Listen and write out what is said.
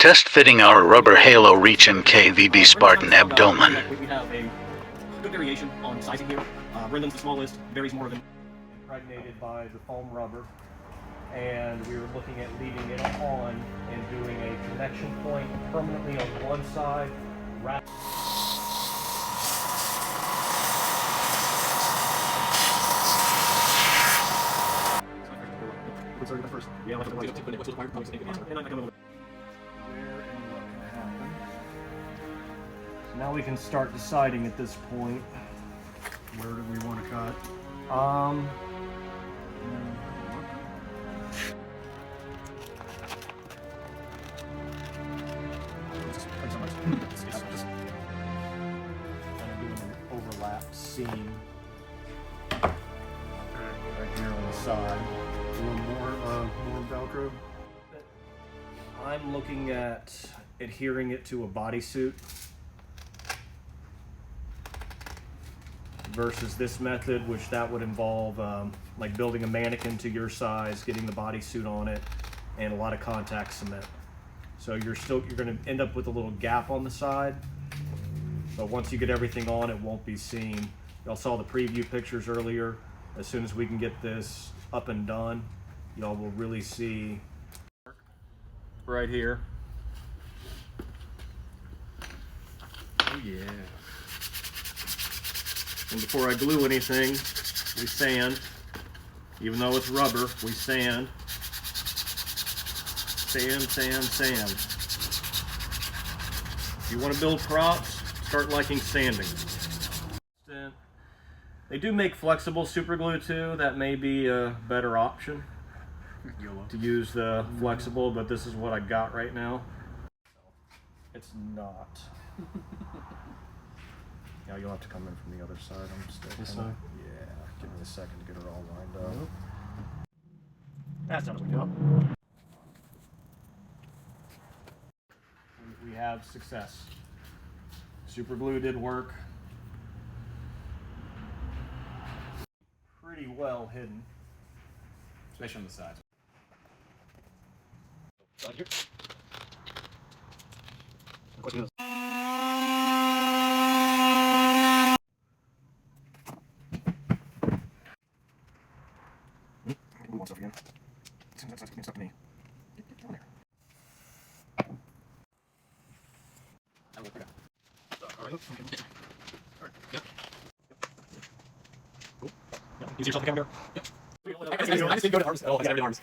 Test fitting our rubber halo reach and KVB Spartan abdomen. We have a good variation on sizing here. Brendan's the smallest, Barry's more of an impregnated by the foam rubber. And we were looking at leaving it on and doing a connection point permanently on one side. First. Yeah, where and what can happen. So now we can start deciding at this point. Where do we want to cut? Just kind of doing an overlap seam right here on the side. A little more Velcro. I'm looking at adhering it to a bodysuit versus this method, which that would involve like building a mannequin to your size, getting the bodysuit on it, and a lot of contact cement. So you're going to end up with a little gap on the side, but once you get everything on, it won't be seen. Y'all saw the preview pictures earlier. As soon as we can get this up and done, y'all will really see right here. Oh yeah. And before I glue anything, we sand. Even though it's rubber, we sand. Sand, sand, sand. If you want to build props, start liking sanding. They do make flexible super glue too. That may be a better option to use the flexible, but this is what I got right now. It's not. Yeah, you'll have to come in from the other side. I'm still This kinda, side? yeah, give me a second to get her all lined up. That's not a job. We have success. Super glue did work. Pretty well hidden. Especially on the sides. Stuff again. It's up to me. Get down there. Use yourself the camera. Yep. I just need to go to arms. Oh, I got everything arms.